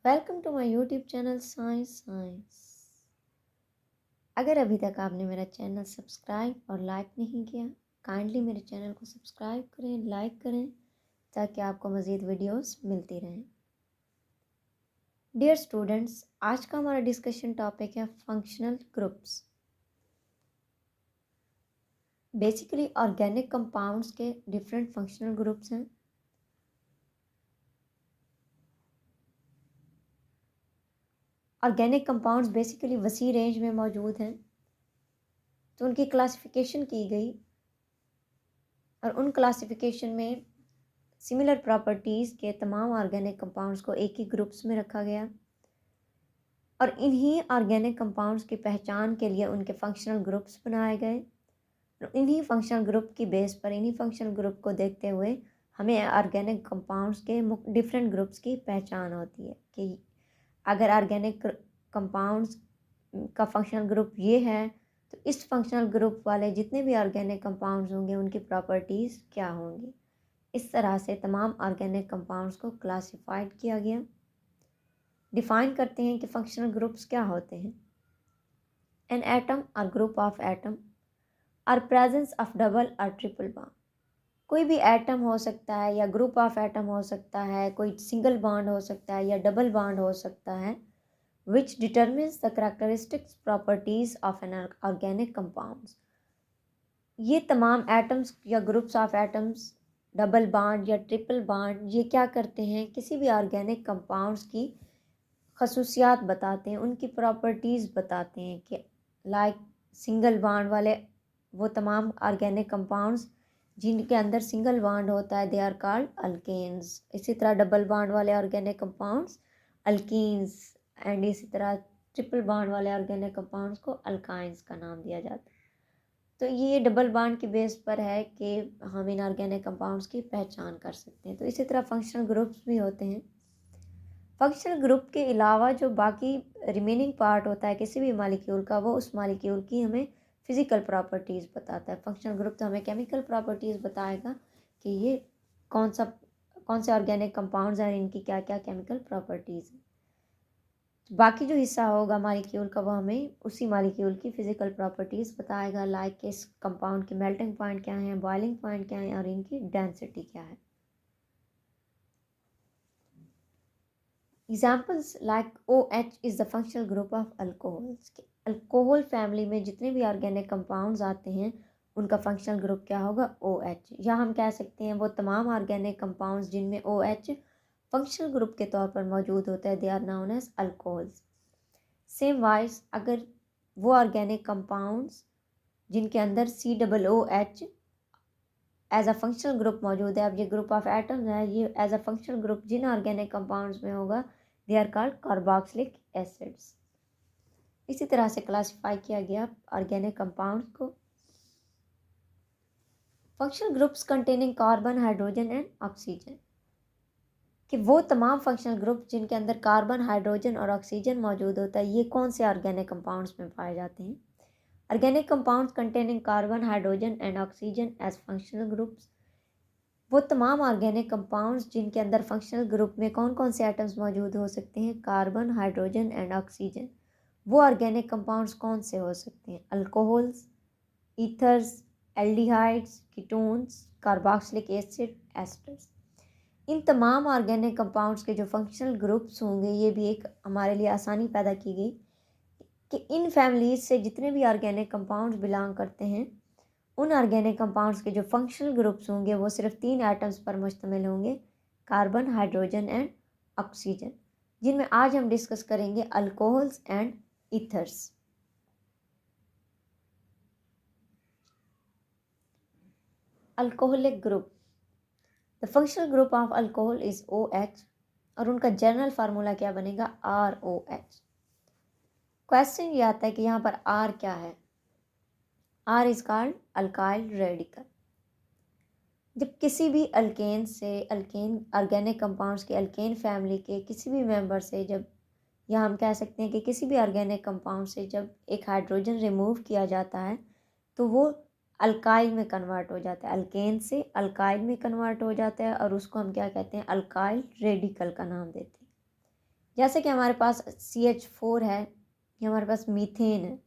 Welcome to my YouTube channel science science. अगर अभी तक आपने मेरा चैनल सब्सक्राइब और लाइक नहीं किया, काइंडली मेरे चैनल को सब्सक्राइब करें, लाइक करें ताकि आपको मज़ीद वीडियोस मिलती रहें। डियर स्टूडेंट्स, आज का हमारा डिस्कशन टॉपिक है functional groups. Basically organic compounds के डिफरेंट फंक्शनल ग्रुप्स हैं। ऑर्गेनिक कंपाउंड्स बेसिकली वसी रेंज में मौजूद हैं, तो उनकी क्लासिफिकेशन की गई और उन क्लासिफिकेशन में सिमिलर प्रॉपर्टीज़ के तमाम ऑर्गेनिक कंपाउंड्स को एक ही ग्रुप्स में रखा गया और इन्हीं ऑर्गेनिक कंपाउंड्स की पहचान के लिए उनके फंक्शनल ग्रुप्स बनाए गए। और इन्हीं फंक्शनल ग्रुप की बेस पर, इन्हीं फंक्शनल ग्रुप को देखते हुए हमें ऑर्गेनिक कंपाउंड्स के डिफरेंट ग्रुप्स की पहचान होती है कि अगर ऑर्गेनिक कंपाउंड्स का फंक्शनल ग्रुप ये है तो इस फंक्शनल ग्रुप वाले जितने भी ऑर्गेनिक कंपाउंड्स होंगे उनकी प्रॉपर्टीज़ क्या होंगी। इस तरह से तमाम ऑर्गेनिक कंपाउंड्स को क्लासिफाइड किया गया। डिफाइन करते हैं कि फंक्शनल ग्रुप्स क्या होते हैं। एन एटम और ग्रुप ऑफ एटम और प्रेजेंस ऑफ डबल और ट्रिपल बॉन्ड। कोई भी एटम हो सकता है या ग्रुप ऑफ एटम हो सकता है, कोई सिंगल बॉन्ड हो सकता है या डबल बॉन्ड हो सकता है, which determines the characteristics properties of an organic compounds. ये तमाम एटम्स या groups of atoms, double bond या ट्रिपल बॉन्ड, ये क्या करते हैं, किसी भी ऑर्गेनिक कंपाउंड्स की खसूसियात बताते हैं, उनकी प्रॉपर्टीज़ बताते हैं कि लाइक सिंगल बॉन्ड वाले वो तमाम ऑर्गेनिक कंपाउंड्स जिनके अंदर सिंगल बॉन्ड होता है, दे आर कॉल्ड अल्केन्स। इसी तरह डबल बॉन्ड वाले ऑर्गेनिक कंपाउंड्स अल्कीन्स, एंड इसी तरह ट्रिपल बॉन्ड वाले ऑर्गेनिक कंपाउंड्स को अल्काइंस का नाम दिया जाता है। तो ये डबल बॉन्ड की बेस पर है कि हम इन ऑर्गेनिक कंपाउंड्स की पहचान कर सकते हैं। तो इसी तरह फंक्शनल ग्रुप्स भी होते हैं। फंक्शनल ग्रुप के अलावा जो बाकी रिमेनिंग पार्ट होता है किसी भी मालिक्यूल का, वो उस मालिक्यूल की हमें फिजिकल प्रॉपर्टीज़ बताता है। फंक्शनल ग्रुप तो हमें केमिकल प्रॉपर्टीज़ बताएगा कि ये कौन से ऑर्गेनिक कंपाउंड्स हैं, इनकी क्या क्या केमिकल प्रॉपर्टीज़ हैं। बाकी जो हिस्सा होगा मालिक्यूल का वो हमें उसी मालिक्यूल की फिजिकल प्रॉपर्टीज़ बताएगा, लाइक इस कंपाउंड की मेल्टिंग पॉइंट क्या है, बॉइलिंग पॉइंट क्या है और इनकी डेंसिटी क्या है। Examples like OH is the functional group of alcohols। Alcohol family में जितने भी ऑर्गेनिक कंपाउंड्स आते हैं उनका फंक्शनल ग्रुप क्या होगा, OH। या हम कह सकते हैं वो तमाम ऑर्गेनिक कंपाउंड्स जिनमें OH फंक्शनल ग्रुप के तौर पर मौजूद होता है, they are known as alcohols. Same wise अगर वो ऑर्गेनिक कंपाउंड्स जिनके अंदर COOH as a functional group मौजूद है, अब ये ग्रुप ऑफ एटम्स है, ये एज अ फंक्शनल ग्रुप जिन ऑर्गेनिक कंपाउंड्स में होगा they are called carboxylic acids. इसी तरह से क्लासिफाई किया गया ऑर्गेनिक कंपाउंड्स को। Functional groups containing carbon, hydrogen and oxygen, कि वो तमाम फंक्शनल ग्रुप जिनके अंदर कार्बन, हाइड्रोजन और ऑक्सीजन मौजूद होता है, ये कौन से ऑर्गेनिक कंपाउंड्स में पाए जाते हैं। Organic compounds containing carbon, hydrogen and oxygen as functional groups, वो तमाम ऑर्गेनिक कंपाउंड्स जिनके अंदर फंक्शनल ग्रुप में कौन कौन से एटम्स मौजूद हो सकते हैं, कार्बन, हाइड्रोजन एंड ऑक्सीजन। वो ऑर्गेनिक कंपाउंड्स कौन से हो सकते हैं, alcohols, ethers, aldehydes, ketones, carboxylic acid, esters. इन तमाम ऑर्गेनिक कंपाउंड्स के जो फंक्शनल ग्रुप्स होंगे, ये भी एक हमारे लिए आसानी पैदा की गई कि इन फैमिलीज से जितने भी ऑर्गेनिक कंपाउंड्स बिलोंग करते हैं उन ऑर्गेनिक कंपाउंड्स के जो फंक्शनल ग्रुप्स होंगे वो सिर्फ 3 एटम्स पर मुश्तमिल होंगे, कार्बन, हाइड्रोजन एंड ऑक्सीजन, जिनमें आज हम डिस्कस करेंगे alcohols and ethers. Alcoholic group, the functional group of alcohol is OH और उनका जनरल फार्मूला क्या बनेगा, ROH। क्वेश्चन ये आता है कि यहाँ पर R क्या है। R is called alkyl radical. जब किसी भी अल्केन से, अल्केन ऑर्गेनिक कंपाउंड्स के अल्केन फैमिली के किसी भी मेंबर से जब, या हम कह सकते हैं कि किसी भी ऑर्गेनिक कंपाउंड से जब एक हाइड्रोजन रिमूव किया जाता है तो वो अल्काइल में कन्वर्ट हो जाता है, अल्केन से अल्काइल में कन्वर्ट हो जाता है और उसको हम क्या कहते हैं, अल्काइल रेडिकल का नाम देते हैं। जैसे कि हमारे पास CH4 है, ये हमारे पास मीथेन है।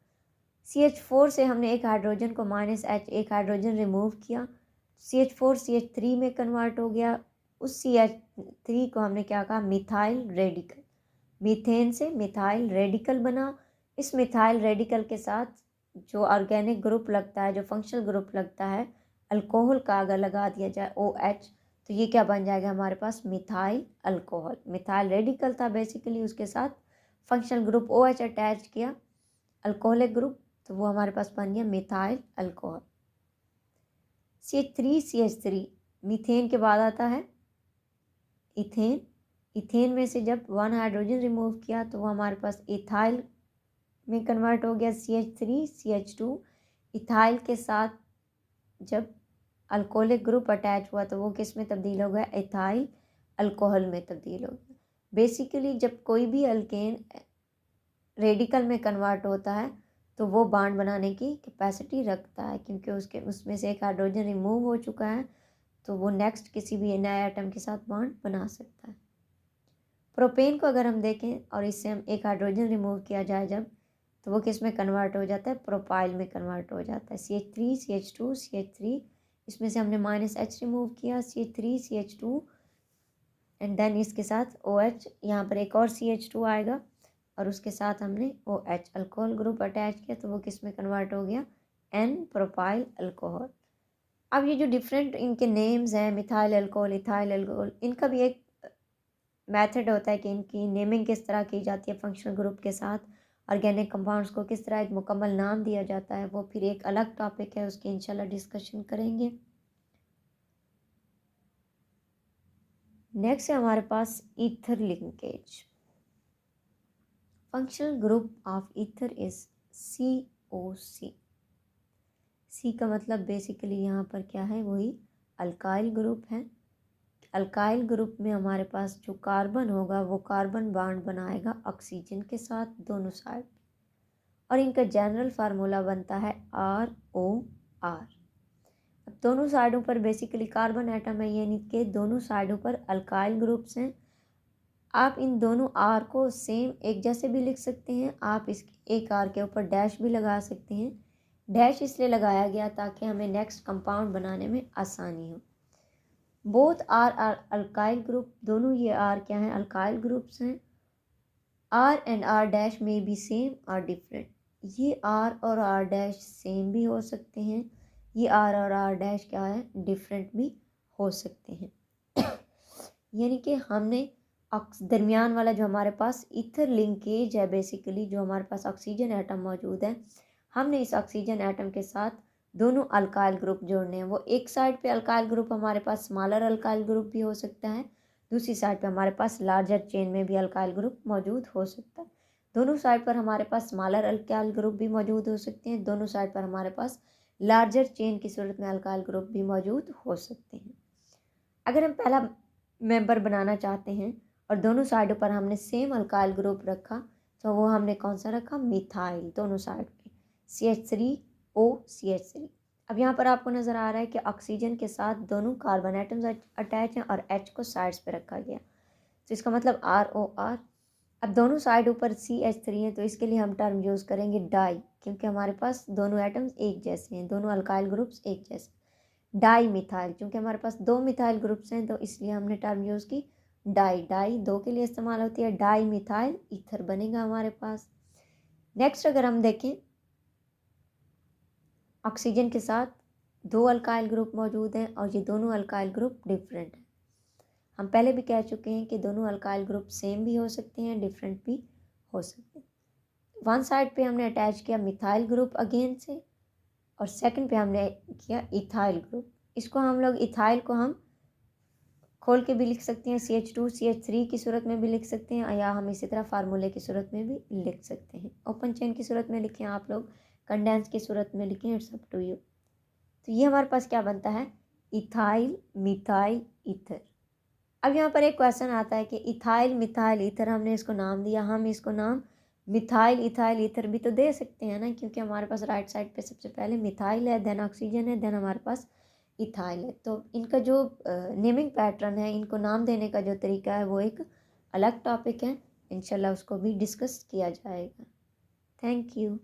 CH4 से हमने एक हाइड्रोजन को -H, एक हाइड्रोजन रिमूव किया, CH4 CH3 में कन्वर्ट हो गया। उस CH3 को हमने क्या कहा, मिथाइल रेडिकल। मीथेन से मिथाइल रेडिकल बना। इस मिथाइल रेडिकल के साथ जो ऑर्गेनिक ग्रुप लगता है, जो फंक्शनल ग्रुप लगता है, अल्कोहल का अगर लगा दिया जाए OH, तो ये क्या बन जाएगा हमारे पास, मिथाइल अल्कोहल। मिथाइल रेडिकल था बेसिकली, उसके साथ फंक्शनल ग्रुप OH अटैच किया, अल्कोहलिक ग्रुप, तो वो हमारे पास बन गया मिथाइल अल्कोहल। CH3CH3 मीथेन के बाद आता है इथेन। इथेन में से जब 1 हाइड्रोजन रिमूव किया तो वो हमारे पास इथाइल में कन्वर्ट हो गया, CH3CH2। इथाइल के साथ जब अल्कोहलिक ग्रुप अटैच हुआ तो वो किस में तब्दील हो गया, इथाइल अल्कोहल में तब्दील हो गया। बेसिकली जब कोई भी अल्केन रेडिकल में कन्वर्ट होता है तो वो बॉन्ड बनाने की कैपेसिटी रखता है, क्योंकि उसमें से एक हाइड्रोजन रिमूव हो चुका है, तो वो नेक्स्ट किसी भी नए एटम के साथ बॉन्ड बना सकता है। प्रोपेन को अगर हम देखें और इससे हम एक हाइड्रोजन रिमूव किया जाए जब, तो वो किस में कन्वर्ट हो जाता है, प्रोपाइल में कन्वर्ट हो जाता है। CH3 CH2 CH3, इसमें से हमने -H रिमूव किया, CH3 CH2 एंड देन इसके साथ OH, यहाँ पर एक और CH2 आएगा और उसके साथ हमने OH अल्कोहल ग्रुप अटैच किया, तो वो किस में कन्वर्ट हो गया, N प्रोपाइल अल्कोहल। अब ये जो डिफरेंट इनके नेम्स हैं, मिथाइल अल्कोहल, इथाइल अल्कोहल, इनका भी एक मेथड होता है कि इनकी नेमिंग किस तरह की जाती है, फंक्शनल ग्रुप के साथ ऑर्गेनिक कंपाउंड्स को किस तरह एक मुकम्मल नाम दिया जाता है, वो फिर एक अलग टॉपिक है, उसकी इंशाल्लाह डिस्कशन करेंगे। नेक्स्ट है हमारे पास ether linkage. Functional group of ether is COC। C का मतलब बेसिकली यहाँ पर क्या है, वही अल्काइल ग्रुप है। अल्काइल ग्रुप में हमारे पास जो कार्बन होगा वो कार्बन बॉन्ड बनाएगा ऑक्सीजन के साथ दोनों साइड, और इनका जनरल फार्मूला बनता है ROR। अब दोनों साइडों पर बेसिकली कार्बन एटम है, यानी कि दोनों साइडों पर अल्काइल ग्रुप्स हैं। आप इन दोनों R को सेम एक जैसे भी लिख सकते हैं, आप इस एक R के ऊपर डैश भी लगा सकते हैं। डैश इसलिए लगाया गया ताकि हमें नेक्स्ट कंपाउंड बनाने में आसानी हो। बोथ आर अल्काइल ग्रुप, दोनों ये आर क्या हैं, अल्काइल ग्रुप्स हैं। आर एंड आर डैश में बी सेम और डिफरेंट। ये आर और आर डैश सेम भी हो सकते हैं, ये आर और आर डैश क्या है, डिफरेंट भी हो सकते हैं। यानी कि हमने दरमियान वाला जो हमारे पास ईथर लिंकेज है, बेसिकली जो हमारे पास ऑक्सीजन एटम मौजूद है, हमने इस ऑक्सीजन एटम के साथ दोनों अल्काइल ग्रुप जोड़ने हैं। वो एक साइड पे अल्काइल ग्रुप हमारे पास स्मॉलर अल्काइल ग्रुप भी हो सकता है, दूसरी साइड पे हमारे पास लार्जर चेन में भी अल्काइल ग्रुप मौजूद हो सकता है। दोनों साइड पर हमारे पास स्मॉलर अल्काइल ग्रुप भी मौजूद हो सकते हैं, दोनों साइड पर हमारे पास लार्जर चेन की सूरत में अल्काइल ग्रुप भी मौजूद हो सकते हैं। अगर हम पहला मेंबर बनाना चाहते हैं और दोनों साइडों पर हमने सेम अल्काइल ग्रुप रखा, तो वो हमने कौन सा रखा, मिथाइल, दोनों साइड पे CH3O CH3। अब यहाँ पर आपको नज़र आ रहा है कि ऑक्सीजन के साथ दोनों कार्बन एटम्स अटैच हैं और H को साइड्स पे रखा गया, तो इसका मतलब ROR। अब दोनों साइड ऊपर CH3 है, तो इसके लिए हम टर्म यूज़ करेंगे डाई, क्योंकि हमारे पास दोनों एटम्स एक जैसे हैं, दोनों अल्काइल ग्रुप्स एक जैसे। डाई मिथाइल, क्योंकि हमारे पास दो मिथाइल ग्रुप्स हैं तो इसलिए हमने टर्म यूज़ की डाई। डाई दो के लिए इस्तेमाल होती है, डाई मिथाइल ईथर बनेगा हमारे पास। नेक्स्ट अगर हम देखें, ऑक्सीजन के साथ दो अल्काइल ग्रुप मौजूद हैं और ये दोनों अल्काइल ग्रुप डिफरेंट हैं। हम पहले भी कह चुके हैं कि दोनों अल्काइल ग्रुप सेम भी हो सकते हैं, डिफरेंट भी हो सकते हैं। वन साइड पे हमने अटैच किया मिथाइल ग्रुप अगेन से, और सेकंड पे हमने किया इथाइल ग्रुप। इसको हम लोग इथाइल को हम खोल के भी लिख सकते हैं, CH2 CH3 की सूरत में भी लिख सकते हैं, या हम इसी तरह फार्मूले की सूरत में भी लिख सकते हैं। ओपन चेन की सूरत में लिखें आप लोग, कंडेंस की सूरत में लिखें, इट्स अप टू यू। तो ये हमारे पास क्या बनता है, इथाइल मिथाइल ईथर। अब यहाँ पर एक क्वेश्चन आता है कि इथाइल मिथाइल ईथर, हमने इसको नाम दिया, हम इसको नाम मिथाइल इथाइल ईथर भी तो दे सकते हैं ना, क्योंकि हमारे पास राइट साइड पे सबसे पहले मिथाइल है, देन ऑक्सीजन है, देन हमारे पास इथाइल है। तो इनका जो नेमिंग पैटर्न है, इनको नाम देने का जो तरीका है, वो एक अलग टॉपिक है, इंशाल्लाह उसको भी डिस्कस किया जाएगा। Thank you.